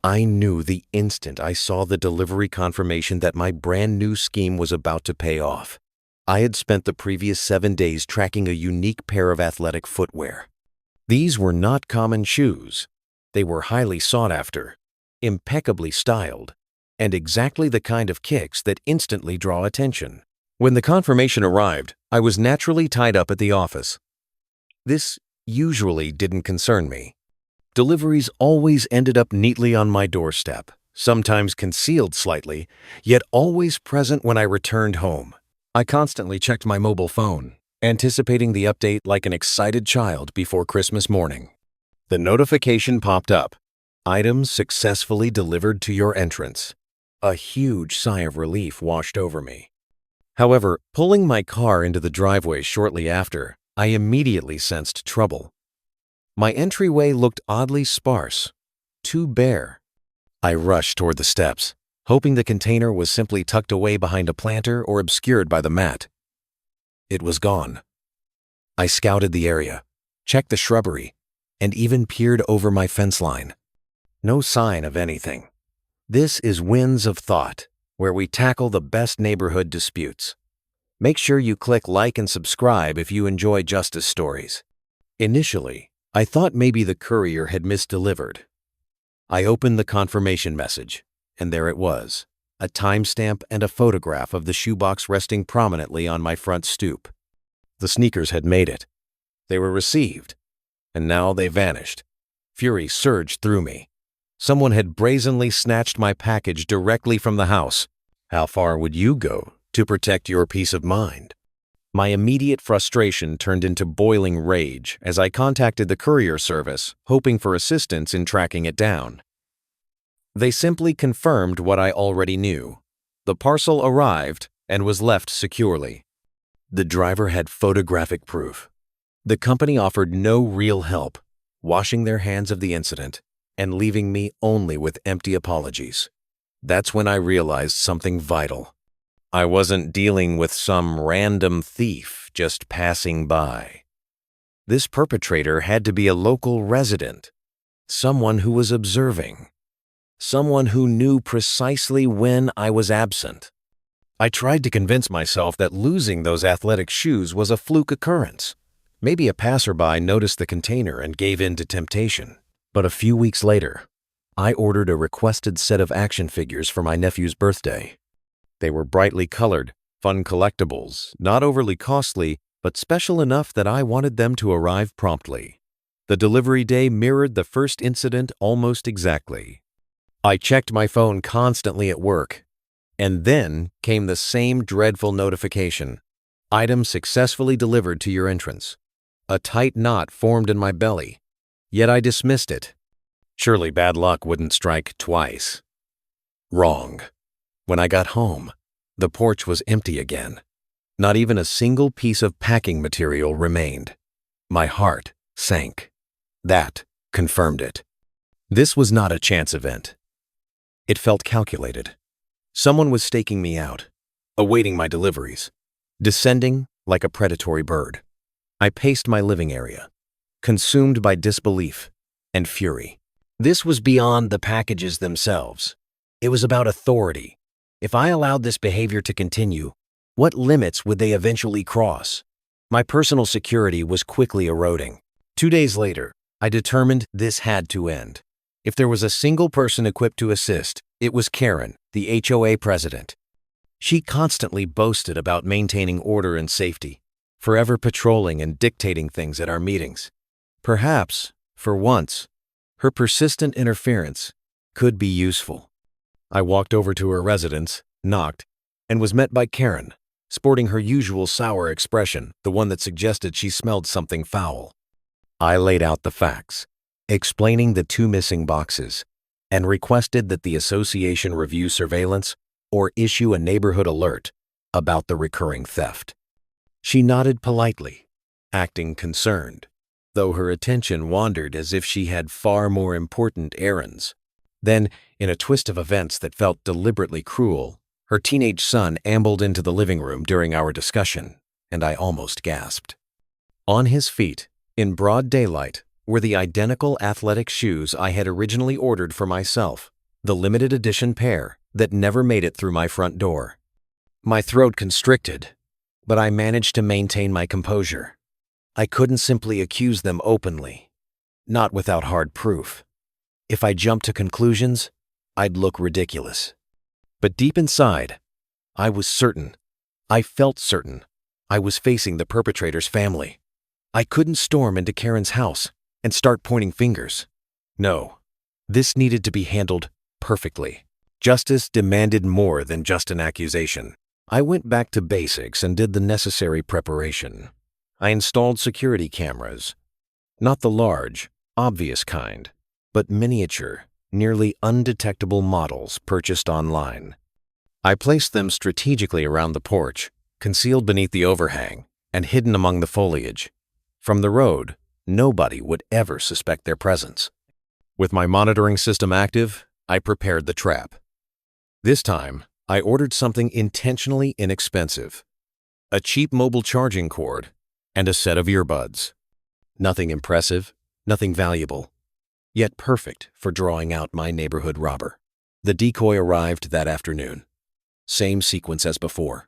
I knew the instant I saw the delivery confirmation that my brand new scheme was about to pay off. I had spent the previous 7 days tracking a unique pair of athletic footwear. These were not common shoes. They were highly sought after, impeccably styled, and exactly the kind of kicks that instantly draw attention. When the confirmation arrived, I was naturally tied up at the office. This usually didn't concern me. Deliveries always ended up neatly on my doorstep, sometimes concealed slightly, yet always present when I returned home. I constantly checked my mobile phone, anticipating the update like an excited child before Christmas morning. The notification popped up. Items successfully delivered to your entrance. A huge sigh of relief washed over me. However, pulling my car into the driveway shortly after, I immediately sensed trouble. My entryway looked oddly sparse, too bare. I rushed toward the steps, hoping the container was simply tucked away behind a planter or obscured by the mat. It was gone. I scouted the area, checked the shrubbery, and even peered over my fence line. No sign of anything. This is Winds of Thought, where we tackle the best neighborhood disputes. Make sure you click like and subscribe if you enjoy justice stories. Initially, I thought maybe the courier had misdelivered. I opened the confirmation message, and there it was, a timestamp and a photograph of the shoebox resting prominently on my front stoop. The sneakers had made it. They were received, and now they vanished. Fury surged through me. Someone had brazenly snatched my package directly from the house. How far would you go to protect your peace of mind? My immediate frustration turned into boiling rage as I contacted the courier service, hoping for assistance in tracking it down. They simply confirmed what I already knew. The parcel arrived and was left securely. The driver had photographic proof. The company offered no real help, washing their hands of the incident and leaving me only with empty apologies. That's when I realized something vital. I wasn't dealing with some random thief just passing by. This perpetrator had to be a local resident, someone who was observing, someone who knew precisely when I was absent. I tried to convince myself that losing those athletic shoes was a fluke occurrence. Maybe a passerby noticed the container and gave in to temptation. But a few weeks later, I ordered a requested set of action figures for my nephew's birthday. They were brightly colored, fun collectibles, not overly costly, but special enough that I wanted them to arrive promptly. The delivery day mirrored the first incident almost exactly. I checked my phone constantly at work, and then came the same dreadful notification. Item successfully delivered to your entrance. A tight knot formed in my belly, yet I dismissed it. Surely bad luck wouldn't strike twice. Wrong. When I got home, the porch was empty again. Not even a single piece of packing material remained. My heart sank. That confirmed it. This was not a chance event. It felt calculated. Someone was staking me out, awaiting my deliveries, descending like a predatory bird. I paced my living area, consumed by disbelief and fury. This was beyond the packages themselves. It was about authority. If I allowed this behavior to continue, what limits would they eventually cross? My personal security was quickly eroding. 2 days later, I determined this had to end. If there was a single person equipped to assist, it was Karen, the HOA president. She constantly boasted about maintaining order and safety, forever patrolling and dictating things at our meetings. Perhaps, for once, her persistent interference could be useful. I walked over to her residence, knocked, and was met by Karen, sporting her usual sour expression, the one that suggested she smelled something foul. I laid out the facts, explaining the 2 missing boxes, and requested that the association review surveillance or issue a neighborhood alert about the recurring theft. She nodded politely, acting concerned, though her attention wandered as if she had far more important errands. Then, in a twist of events that felt deliberately cruel, her teenage son ambled into the living room during our discussion, and I almost gasped. On his feet, in broad daylight, were the identical athletic shoes I had originally ordered for myself. the limited edition pair that never made it through my front door. My throat constricted, but I managed to maintain my composure. I couldn't simply accuse them openly, not without hard proof. If I jumped to conclusions, I'd look ridiculous. But deep inside, I was certain. I felt certain. I was facing the perpetrator's family. I couldn't storm into Karen's house and start pointing fingers. No, this needed to be handled perfectly. Justice demanded more than just an accusation. I went back to basics and did the necessary preparation. I installed security cameras, not the large, obvious kind, but miniature, nearly undetectable models purchased online. I placed them strategically around the porch, concealed beneath the overhang, and hidden among the foliage. From the road, nobody would ever suspect their presence. With my monitoring system active, I prepared the trap. This time, I ordered something intentionally inexpensive: a cheap mobile charging cord and a set of earbuds. Nothing impressive, nothing valuable, yet perfect for drawing out my neighborhood robber. The decoy arrived that afternoon. Same sequence as before.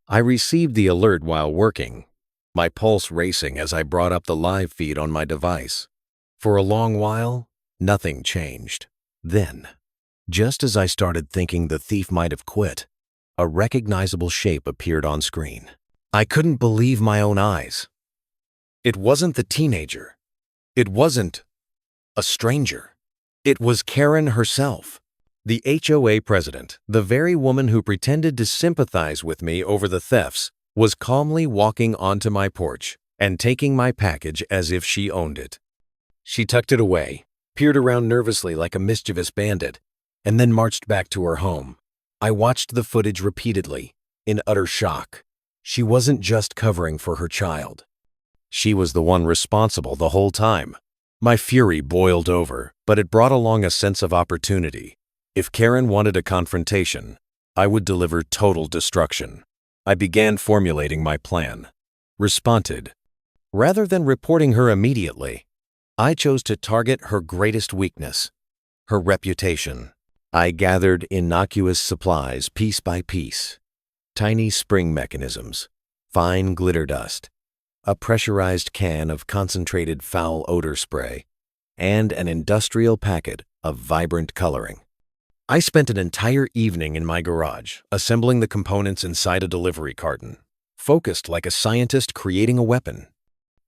I received the alert while working, my pulse racing as I brought up the live feed on my device. For a long while, nothing changed. Then, just as I started thinking the thief might have quit, a recognizable shape appeared on screen. I couldn't believe my own eyes. It wasn't the teenager. It wasn't a stranger. It was Karen herself, the HOA president. The very woman who pretended to sympathize with me over the thefts was calmly walking onto my porch and taking my package as if she owned it. She tucked it away, peered around nervously like a mischievous bandit, and then marched back to her home. I watched the footage repeatedly, in utter shock. She wasn't just covering for her child. She was the one responsible the whole time. My fury boiled over, but it brought along a sense of opportunity. If Karen wanted a confrontation, I would deliver total destruction. I began formulating my plan. Responded. Rather than reporting her immediately, I chose to target her greatest weakness, her reputation. I gathered innocuous supplies piece by piece: tiny spring mechanisms, fine glitter dust, a pressurized can of concentrated foul odor spray, and an industrial packet of vibrant coloring. I spent an entire evening in my garage, assembling the components inside a delivery carton, focused like a scientist creating a weapon.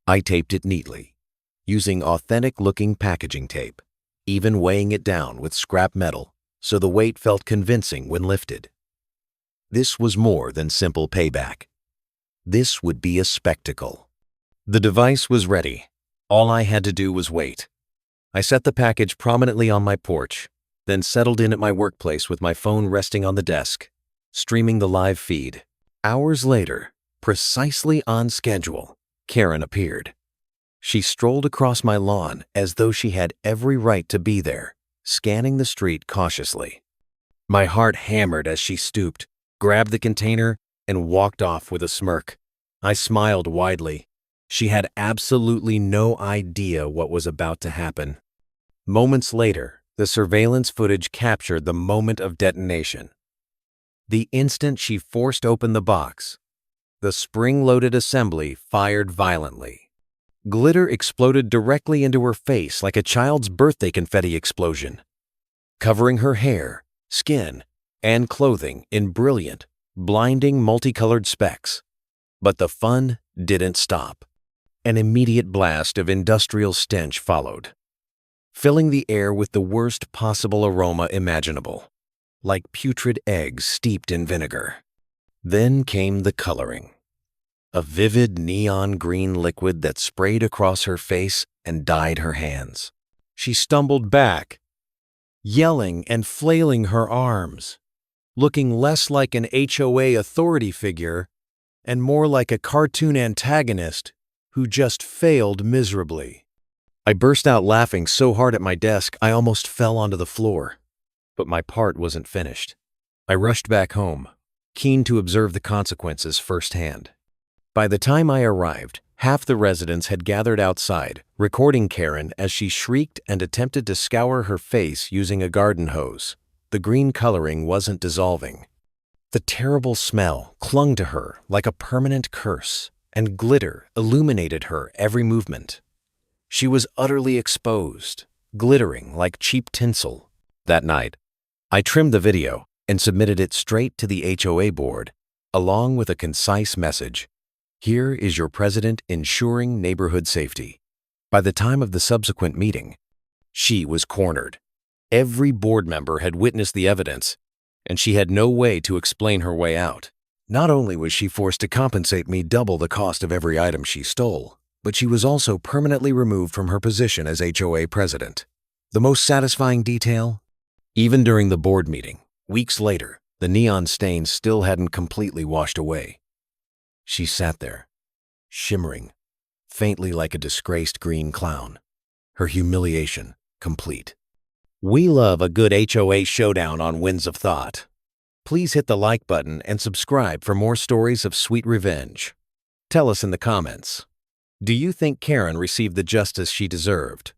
I taped it neatly, using authentic-looking packaging tape, even weighing it down with scrap metal so the weight felt convincing when lifted. This was more than simple payback. This would be a spectacle. The device was ready. All I had to do was wait. I set the package prominently on my porch, then settled in at my workplace with my phone resting on the desk, streaming the live feed. Hours later, precisely on schedule, Karen appeared. She strolled across my lawn as though she had every right to be there, scanning the street cautiously. My heart hammered as she stooped, grabbed the container, and walked off with a smirk. I smiled widely. She had absolutely no idea what was about to happen. Moments later, the surveillance footage captured the moment of detonation. The instant she forced open the box, the spring-loaded assembly fired violently. Glitter exploded directly into her face like a child's birthday confetti explosion, covering her hair, skin, and clothing in brilliant, blinding multicolored specks. But the fun didn't stop. An immediate blast of industrial stench followed, filling the air with the worst possible aroma imaginable, like putrid eggs steeped in vinegar. Then came the coloring. A vivid neon green liquid that sprayed across her face and dyed her hands. She stumbled back, yelling and flailing her arms, looking less like an HOA authority figure and more like a cartoon antagonist who just failed miserably. I burst out laughing so hard at my desk I almost fell onto the floor. But my part wasn't finished. I rushed back home, keen to observe the consequences firsthand. By the time I arrived, half the residents had gathered outside, recording Karen as she shrieked and attempted to scour her face using a garden hose. the green coloring wasn't dissolving. The terrible smell clung to her like a permanent curse, and glitter illuminated her every movement. She was utterly exposed, glittering like cheap tinsel. That night, I trimmed the video and submitted it straight to the HOA board, along with a concise message. Here is your president ensuring neighborhood safety. By the time of the subsequent meeting, she was cornered. Every board member had witnessed the evidence, and she had no way to explain her way out. Not only was she forced to compensate me double the cost of every item she stole, but she was also permanently removed from her position as HOA president. The most satisfying detail? Even during the board meeting, weeks later, the neon stains still hadn't completely washed away. She sat there, shimmering, faintly like a disgraced green clown, her humiliation complete. We love a good HOA showdown on Winds of Thought. Please hit the like button and subscribe for more stories of sweet revenge. Tell us in the comments, do you think Karen received the justice she deserved?